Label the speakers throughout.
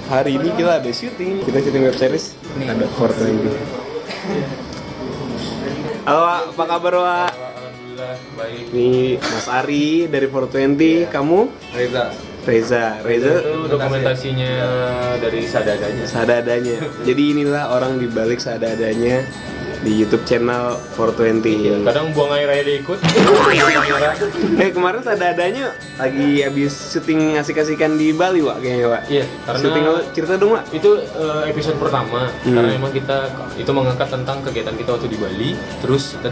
Speaker 1: hari ini kita ada syuting. Kita syuting web series. Ada 420. Halo Wak, apa kabar Wak?
Speaker 2: Alhamdulillah, baik.
Speaker 1: Nih Mas Ari dari 420, kamu? Reza
Speaker 2: Itu dokumentasinya dari Sadadanya.
Speaker 1: Jadi inilah orang di balik Sadadanya di YouTube channel 420.
Speaker 2: Kadang buang air aja ikut.
Speaker 1: Kemarin Sadadanya lagi habis syuting asik-asikan di Bali, Wak, kayaknya, Wak.
Speaker 2: Iya, karena
Speaker 1: syuting cerita dong, Wak.
Speaker 2: Itu episode pertama karena memang kita itu mengangkat tentang kegiatan kita waktu di Bali. Terus kita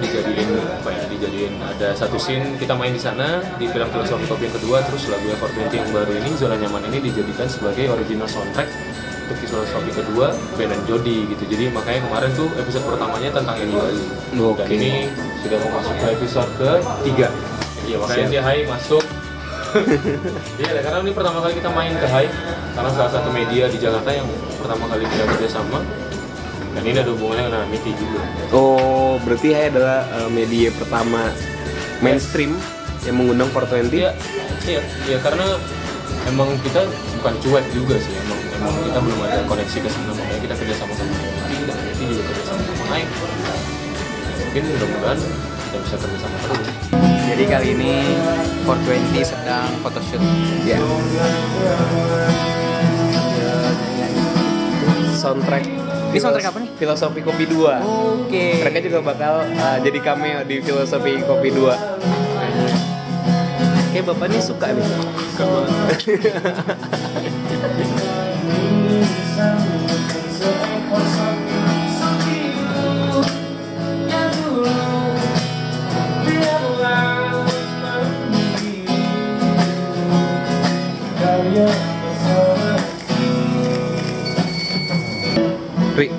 Speaker 2: dijadiin ada satu scene kita main di sana di film Filosofi Kopi yang kedua. Terus lagu 420 yang baru ini, Zona Nyaman ini dijadikan sebagai original soundtrack untuk Filosofi kedua Ben dan Jody gitu. Jadi makanya kemarin tuh episode pertamanya tentang yang di Bali. Dan ini sudah mau masuk ke episode ke-3. Iya, makanya dia Hai masuk. Iya, karena ini pertama kali kita main ke Hai, karena salah satu media di Jakarta yang pertama kali kita kerjasama. Dan ini ada hubungannya dengan Miki juga.
Speaker 1: Oh, berarti Hai adalah media pertama mainstream yang mengundang 420.
Speaker 2: Iya, karena emang kita bukan cuek juga sih, emang kita belum ada koneksi ke sana, makanya kita kerja sama Miki dan Miki juga kerja sama Hai. Mungkin mudah-mudahan kita bisa kerja sama terus.
Speaker 3: Jadi kali ini 420 sedang photoshoot.
Speaker 1: Ya. Soundtrack.
Speaker 3: Ini soundtrack apa nih?
Speaker 1: Filosofi Kopi 2.
Speaker 3: Oke.
Speaker 1: Mereka juga bakal jadi cameo di Filosofi Kopi 2. Kayak bapak nih suka nih.
Speaker 2: Suka banget.
Speaker 1: Ri,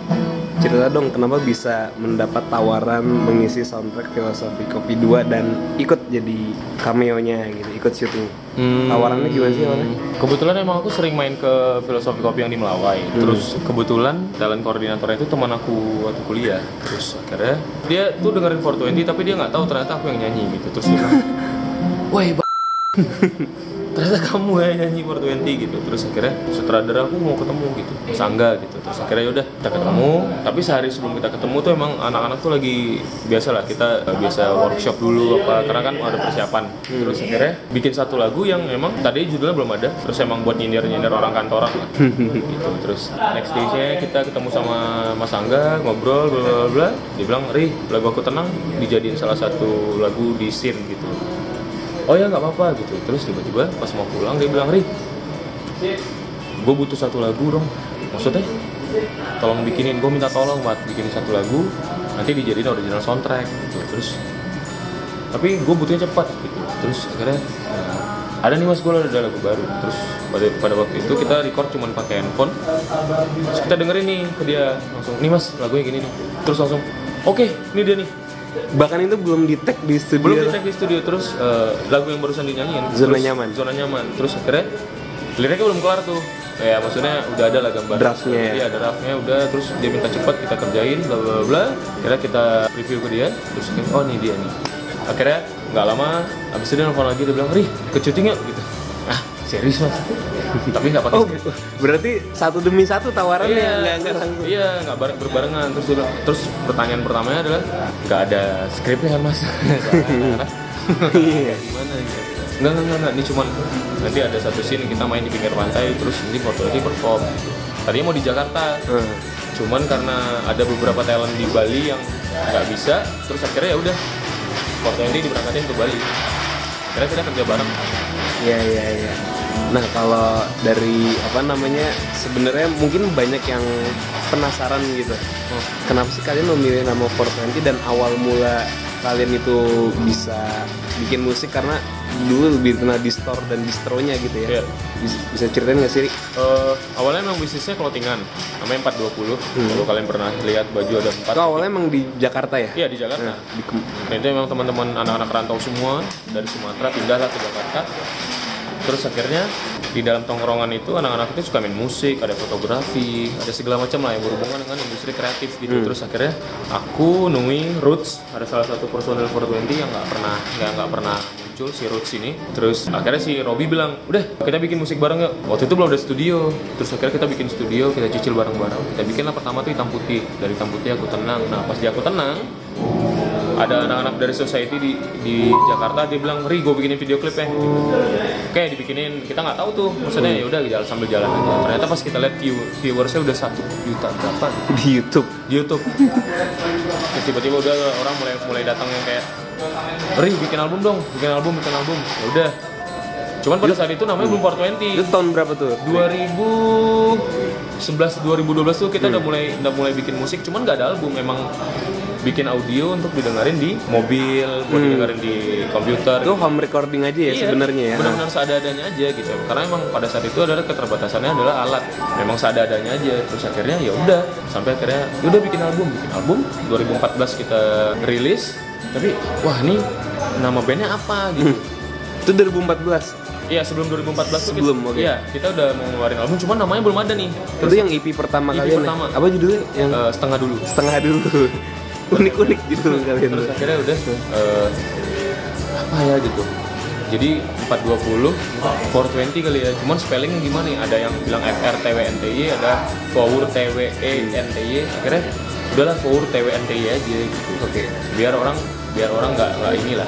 Speaker 1: cerita dong kenapa bisa mendapat tawaran mengisi soundtrack Filosofi Kopi 2 dan ikut jadi cameo-nya gitu, ikut syuting. Tawarannya gimana sih awalnya?
Speaker 2: Kebetulan emang aku sering main ke Filosofi Kopi yang di Melawai. Terus kebetulan talent koordinatornya itu teman aku waktu kuliah. Terus akhirnya dia tuh dengerin 420 tapi dia nggak tahu ternyata aku yang nyanyi gitu. Terus dia bilang, "Woi, ternyata kamu yang nyanyi 420 gitu." Terus akhirnya sutradara aku mau ketemu gitu, Mas Angga gitu. Terus akhirnya yaudah kita ketemu. Tapi sehari sebelum kita ketemu tuh emang anak-anak tuh lagi biasa lah, kita biasa workshop dulu apa, karena kan ada persiapan. Terus akhirnya bikin satu lagu yang emang tadi judulnya belum ada. Terus emang buat nyindir orang kantoran lah gitu. Terus next day-nya kita ketemu sama Mas Angga, ngobrol bla bla bla. Dia bilang, "Ri, lagu aku tenang dijadiin salah satu lagu di scene gitu." Oh ya nggak apa-apa gitu. Terus tiba-tiba pas mau pulang dia bilang, "Ri, gue butuh satu lagu dong." Maksudnya, tolong bikinin, gue minta tolong buat bikinin satu lagu, nanti dijadiin original soundtrack gitu. Terus, tapi gue butuhnya cepat gitu. Terus akhirnya ada nih mas, gue ada lagu baru. Terus pada waktu itu kita record cuman pakai handphone. Terus kita dengerin nih ke dia langsung, "Nih mas, lagunya gini nih." Terus langsung, "Oke, ini dia nih."
Speaker 1: Bahkan itu belum di-tag di studio.
Speaker 2: Belum di-tag di studio. Terus lagu yang barusan dinyanyiin
Speaker 1: Zona
Speaker 2: Nyaman. Terus akhirnya liriknya belum kelar tuh. Ya maksudnya udah ada lah gambar
Speaker 1: draftnya ya?
Speaker 2: Iya, ada draftnya udah. Terus dia minta cepat kita kerjain bla bla bla. Akhirnya kita review ke dia. Terus oh nih dia nih. Akhirnya nggak lama abis itu dia nelfon lagi, dia bilang, "Ri, ke syuting yuk," gitu. "Ah, serius mas?" Tapi nggak pakai
Speaker 1: Oh, berarti satu demi satu tawarannya
Speaker 2: Iya, nggak berbarengan. Terus dia bilang, terus pertanyaan pertamanya adalah, "Nggak ada skripnya kan mas?"
Speaker 1: Iya.
Speaker 2: Gimana gitu? Enggak, ini cuman nanti ada satu scene kita main di pinggir pantai, terus nanti 420 perform gitu. Tadinya mau di Jakarta, cuman karena ada beberapa talent di Bali yang nggak bisa, terus akhirnya ya udah 420 diberangkatin ke Bali. Akhirnya kita kerja bareng.
Speaker 1: Iya. Nah, kalau dari apa namanya, sebenarnya mungkin banyak yang penasaran gitu. Kenapa sih kalian memilih nama 420 dan awal mula kalian itu bisa bikin musik? Karena dulu lebih kenal di store dan distronya gitu ya.
Speaker 2: Iya.
Speaker 1: Bisa ceritain nggak sih, Ri?
Speaker 2: Awalnya emang bisnisnya clothingan, namanya 420. Kalau kalian pernah lihat baju ada 4.
Speaker 1: Itu awalnya emang di Jakarta ya?
Speaker 2: Iya, di Jakarta. Nah, itu emang teman-teman anak-anak rantau semua dari Sumatera pindahlah ke Jakarta. Terus akhirnya di dalam tongkrongan itu anak-anak itu suka main musik, ada fotografi, ada segala macam lah yang berhubungan dengan industri kreatif gitu. Terus akhirnya aku nemuin Roots, ada salah satu personel 420 yang nggak pernah muncul si Roots ini. Terus akhirnya si Robby bilang, udah kita bikin musik bareng yuk. Waktu itu belum ada studio. Terus akhirnya kita bikin studio, kita cicil bareng-bareng. Kita bikin lah pertama tuh Hitam Putih. Dari Hitam Putih Aku Tenang. Nah pas di Aku Tenang, ada anak-anak dari Society di Jakarta, dia bilang, Ri, gue bikinin video klip ya. Oke, dibikinin, kita nggak tahu tuh, maksudnya ya udah sambil jalan aja. Ternyata pas kita lihat viewersnya udah 1 juta berapa
Speaker 1: Di YouTube.
Speaker 2: di YouTube. Terus tiba-tiba udah orang mulai datang yang kayak, Ri, bikin album dong, bikin album. Ya udah. Cuman pada saat itu namanya belum 420.
Speaker 1: Itu tahun berapa tuh?
Speaker 2: 2011 2012 tuh kita udah mulai bikin musik, cuman nggak ada album, memang bikin audio untuk didengarin di mobil, buat didengarin di komputer.
Speaker 1: Itu home recording aja ya sebenarnya ya.
Speaker 2: Benar-benar seadanya aja gitu. Karena emang pada saat itu adalah keterbatasannya adalah alat. Memang seadanya aja. Terus akhirnya ya udah, sampai akhirnya ya udah bikin album. 2014 kita rilis. Tapi wah nih nama bandnya apa gitu.
Speaker 1: Itu 2014.
Speaker 2: Iya, sebelum 2014 tuh
Speaker 1: Sebelum,
Speaker 2: kita,
Speaker 1: oke.
Speaker 2: iya, kita udah mau ngeluarin album, cuman namanya belum ada nih.
Speaker 1: Itu yang EP pertama
Speaker 2: EP
Speaker 1: kalian.
Speaker 2: pertama.
Speaker 1: Apa judulnya? Yang
Speaker 2: Setengah dulu.
Speaker 1: setengah dulu. Unik-unik judul kalian.
Speaker 2: Terus akhirnya udah apa ya gitu. Jadi 420, 420 kali ya. Cuman spellingnya gimana nih? Ada yang bilang FRTWNTY, ada FOURTWENTY. Akhirnya udahlah FOURTWNTY aja gitu.
Speaker 1: Oke.
Speaker 2: Biar orang nggak inilah.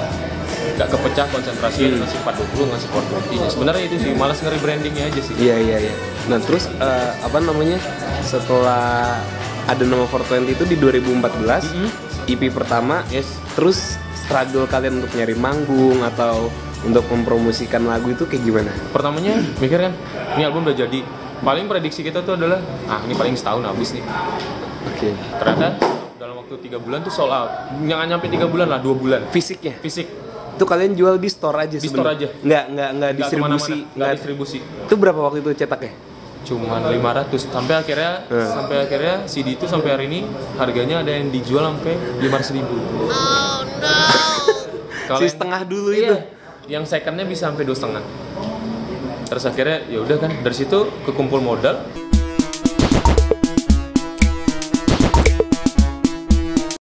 Speaker 2: Nggak kepecah konsentrasi ngasih 420 ngasih 420. Sebenarnya itu sih malas nge-rebrandingnya aja sih.
Speaker 1: Iya. Nah, terus apa namanya? Setelah ada nama 420 itu di 2014, EP pertama,
Speaker 2: Yes.
Speaker 1: terus struggle kalian untuk nyari manggung atau untuk mempromosikan lagu itu kayak gimana?
Speaker 2: Pertamanya mikir kan, ini album udah jadi. Paling prediksi kita tuh adalah, ini paling setahun habis nih.
Speaker 1: Oke.
Speaker 2: Ternyata dalam waktu 3 bulan tuh sold out. Nggak nyampe 3 bulan lah, 2 bulan.
Speaker 1: Fisiknya?
Speaker 2: Fisik.
Speaker 1: Itu kalian jual di store aja
Speaker 2: Di
Speaker 1: sebenarnya?
Speaker 2: store aja.
Speaker 1: Nggak distribusi?
Speaker 2: kemana-mana, nggak distribusi.
Speaker 1: Itu berapa waktu itu cetaknya?
Speaker 2: Cuman 500. Sampai akhirnya CD itu sampai hari ini harganya ada yang dijual sampai 500.000. Oh no.
Speaker 1: Si setengah dulu
Speaker 2: iya,
Speaker 1: itu?
Speaker 2: Yang secondnya bisa sampai 2,5. Terus akhirnya ya udah kan, dari situ kekumpul modal.